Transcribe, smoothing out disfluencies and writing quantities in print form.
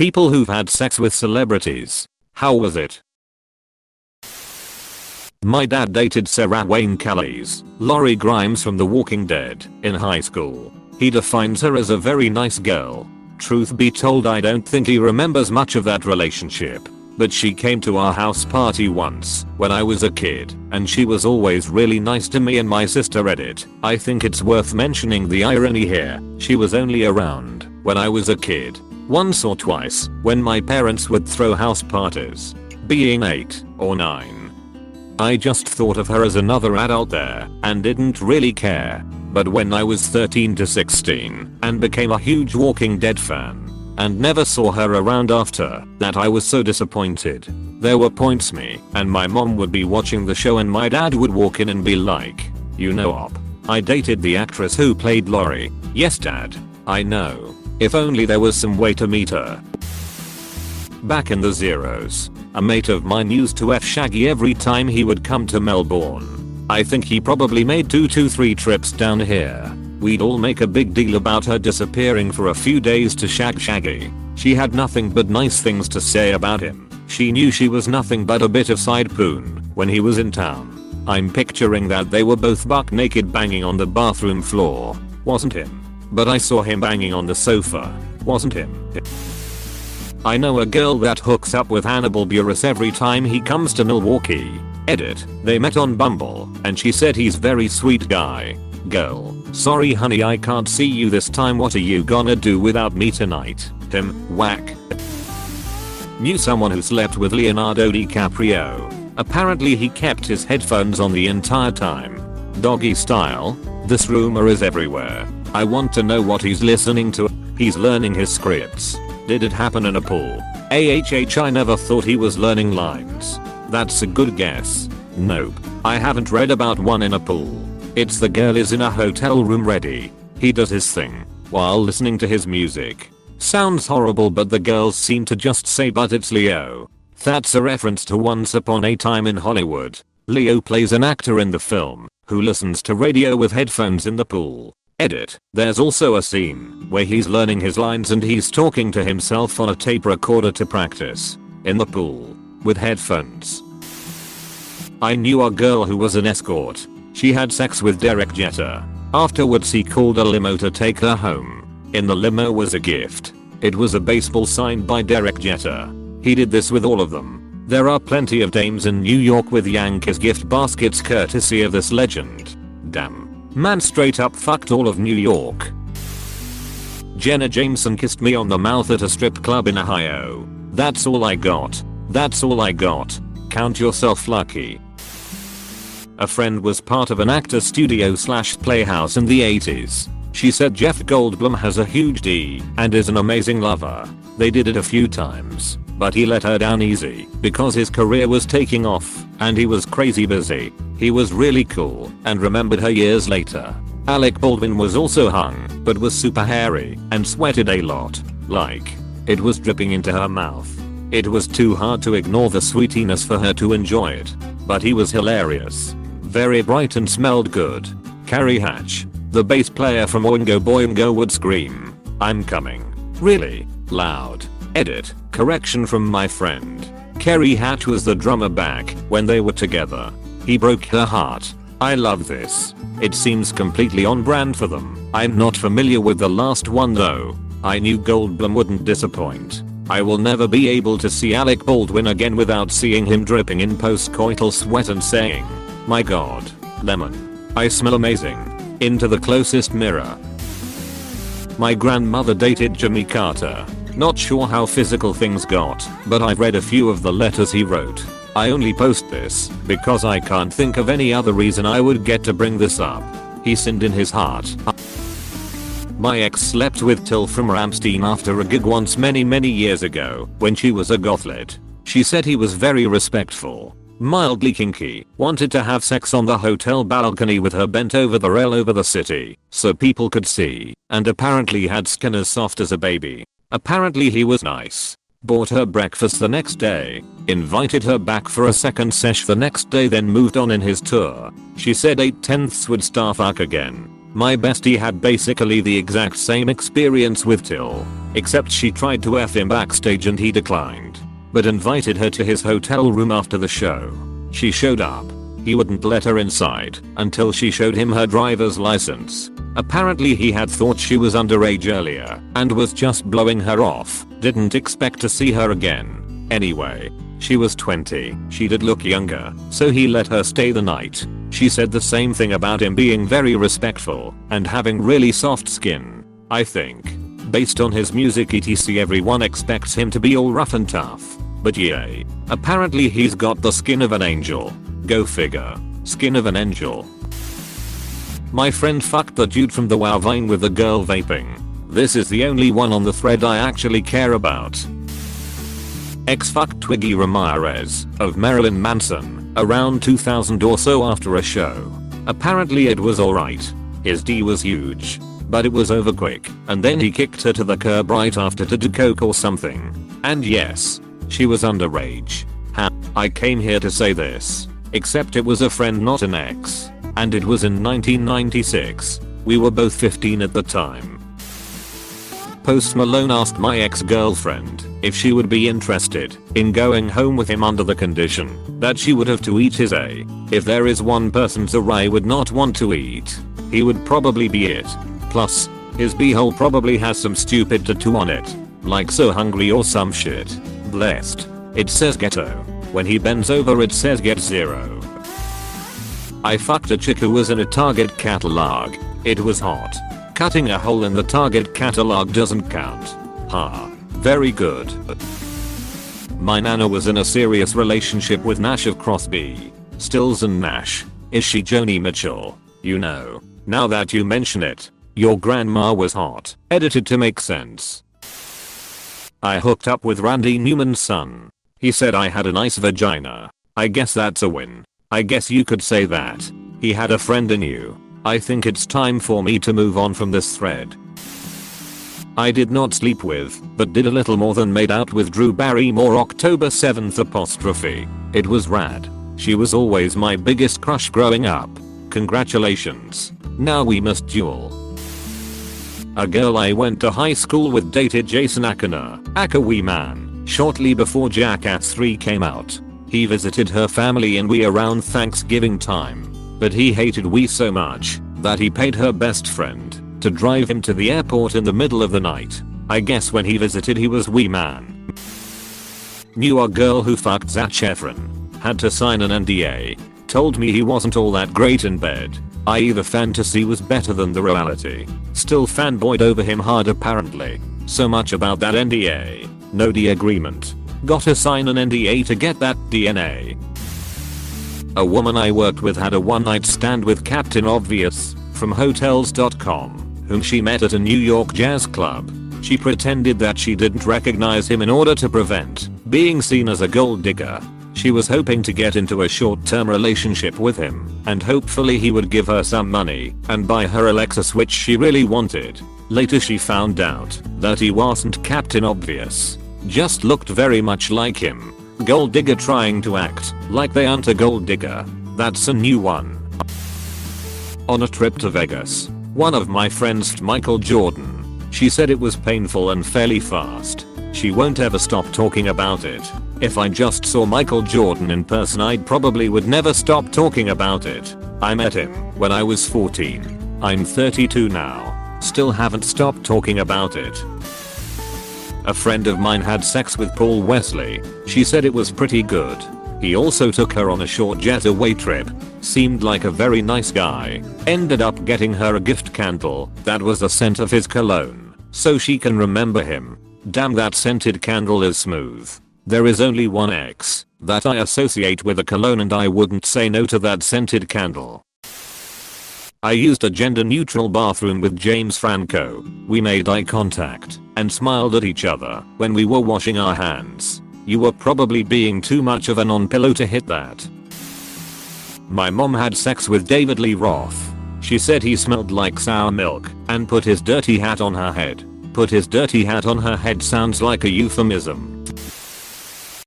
People who've had sex with celebrities. How was it? My dad dated Sarah Wayne Callies, Laurie Grimes from The Walking Dead, in high school. He defines her as a very nice girl. Truth be told, I don't think he remembers much of that relationship. But she came to our house party once when I was a kid, and she was always really nice to me and my sister Edit. I think it's worth mentioning the irony here. She was only around when I was a kid, once or twice, when my parents would throw house parties, being 8 or 9. I just thought of her as another adult there and didn't really care. But when I was 13 to 16 and became a huge Walking Dead fan and never saw her around after that, I was so disappointed. There were points me and my mom would be watching the show and my dad would walk in and be like, "You know op, I dated the actress who played Laurie." "Yes dad, I know. If only there was some way to meet her." Back in the zeros, a mate of mine used to F Shaggy every time he would come to Melbourne. I think he probably made 2 to 3 trips down here. We'd all make a big deal about her disappearing for a few days to shag Shaggy. She had nothing but nice things to say about him. She knew she was nothing but a bit of side poon when he was in town. I'm picturing that they were both buck naked banging on the bathroom floor. Wasn't him. But I saw him banging on the sofa. Wasn't him. I know a girl that hooks up with Hannibal Buress every time he comes to Milwaukee. Edit. They met on Bumble and she said he's very sweet guy. Girl. Sorry honey, I can't see you this time. What are you gonna do without me tonight? Him. Whack. Knew someone who slept with Leonardo DiCaprio. Apparently he kept his headphones on the entire time. Doggy style. This rumor is everywhere. I want to know what he's listening to. He's learning his scripts. Did it happen in a pool? I never thought he was learning lines. That's a good guess. Nope. I haven't read about one in a pool. It's the girl is in a hotel room ready. He does his thing while listening to his music. Sounds horrible, but the girls seem to just say, "But it's Leo." That's a reference to Once Upon a Time in Hollywood. Leo plays an actor in the film who listens to radio with headphones in the pool. Edit. There's also a scene where he's learning his lines and he's talking to himself on a tape recorder to practice in the pool with headphones. I knew a girl who was an escort. She had sex with Derek Jeter. Afterwards he called a limo to take her home. In the limo was a gift. It was a baseball signed by Derek Jeter. He did this with all of them. There are plenty of dames in New York with Yankees gift baskets courtesy of this legend. Damn. Man straight up fucked all of New York. Jenna Jameson kissed me on the mouth at a strip club in Ohio. That's all I got. That's all I got. Count yourself lucky. A friend was part of an actor studio / playhouse in the 80s. She said Jeff Goldblum has a huge D and is an amazing lover. They did it a few times, but he let her down easy because his career was taking off and he was crazy busy. He was really cool and remembered her years later. Alec Baldwin was also hung, but was super hairy and sweated a lot. Like, it was dripping into her mouth. It was too hard to ignore the sweetiness for her to enjoy it. But he was hilarious. Very bright and smelled good. Carrie Hatch, the bass player from Oingo Boingo, would scream, "I'm coming." Really loud. Edit. Correction from my friend. Carrie Hatch was the drummer back when they were together. He broke her heart. I love this. It seems completely on brand for them. I'm not familiar with the last one though. I knew Goldblum wouldn't disappoint. I will never be able to see Alec Baldwin again without seeing him dripping in post-coital sweat and saying, "My god, lemon. I smell amazing." Into the closest mirror. My grandmother dated Jimmy Carter. Not sure how physical things got, but I've read a few of the letters he wrote. I only post this because I can't think of any other reason I would get to bring this up. He sinned in his heart. My ex slept with Till from Ramstein after a gig once many years ago when she was a gothlet. She said he was very respectful, mildly kinky, wanted to have sex on the hotel balcony with her bent over the rail over the city so people could see, and apparently had skin as soft as a baby. Apparently he was nice. Bought her breakfast the next day, invited her back for a second sesh the next day, then moved on in his tour. She said 8/10 would star fuck again. My bestie had basically the exact same experience with Till, except she tried to F him backstage and he declined, but invited her to his hotel room after the show. She showed up. He wouldn't let her inside until she showed him her driver's license. Apparently he had thought she was underage earlier and was just blowing her off, didn't expect to see her again. Anyway, she was 20, she did look younger, so he let her stay the night. She said the same thing about him being very respectful and having really soft skin. I think, based on his music etc, everyone expects him to be all rough and tough. But yay, apparently he's got the skin of an angel. Go figure. Skin of an angel. My friend fucked the dude from the WoW Vine with the girl vaping. This is the only one on the thread I actually care about. X fucked Twiggy Ramirez of Marilyn Manson around 2000 or so after a show. Apparently it was alright. His D was huge, but it was over quick, and then he kicked her to the curb right after to do coke or something. And yes, she was underage. I came here to say this. Except it was a friend, not an ex. And it was in 1996. We were both 15 at the time. Post Malone asked my ex-girlfriend if she would be interested in going home with him under the condition that she would have to eat his A. If there is one person Sarai would not want to eat, he would probably be it. Plus, his beehole probably has some stupid tattoo on it, like so hungry or some shit. Blessed. It says ghetto. When he bends over it says get zero. I fucked a chick who was in a Target catalog. It was hot. Cutting a hole in the Target catalog doesn't count. Ha. Very good. My nana was in a serious relationship with Nash of Crosby, Stills and Nash. Is she Joni Mitchell? You know. Now that you mention it, your grandma was hot. Edited to make sense. I hooked up with Randy Newman's son. He said I had a nice vagina. I guess that's a win. I guess you could say that. He had a friend in you. I think it's time for me to move on from this thread. I did not sleep with, but did a little more than made out with Drew Barrymore October 7th apostrophe. It was rad. She was always my biggest crush growing up. Congratulations. Now we must duel. A girl I went to high school with dated Jason Akana, aka Wee Man, shortly before Jackass 3 came out. He visited her family in Wee around Thanksgiving time, but he hated Wee so much that he paid her best friend to drive him to the airport in the middle of the night. I guess when he visited he was Wee Man. Knew a girl who fucked Zac Efron. Had to sign an NDA. Told me he wasn't all that great in bed, i.e. the fantasy was better than the reality. Still fanboyed over him hard apparently. So much about that NDA. No D agreement. Gotta sign an NDA to get that DNA. A woman I worked with had a one night stand with Captain Obvious from Hotels.com, whom she met at a New York jazz club. She pretended that she didn't recognize him in order to prevent being seen as a gold digger. She was hoping to get into a short-term relationship with him, and hopefully he would give her some money and buy her a Lexus, which she really wanted. Later she found out that he wasn't Captain Obvious, just looked very much like him. Gold digger trying to act like they aren't a gold digger. That's a new one. On a trip to Vegas, one of my friends f***ed Michael Jordan. She said it was painful and fairly fast. She won't ever stop talking about it. If I just saw Michael Jordan in person I probably would never stop talking about it. I met him when I was 14. I'm 32 now. Still haven't stopped talking about it. A friend of mine had sex with Paul Wesley. She said it was pretty good. He also took her on a short jet away trip. Seemed like a very nice guy. Ended up getting her a gift candle that was the scent of his cologne, so she can remember him. Damn, that scented candle is smooth. There is only one X that I associate with a cologne and I wouldn't say no to that scented candle. I used a gender neutral bathroom with James Franco. We made eye contact and smiled at each other when we were washing our hands. You were probably being too much of a non-pillow to hit that. My mom had sex with David Lee Roth. She said he smelled like sour milk and put his dirty hat on her head. Put his dirty hat on her head sounds like a euphemism.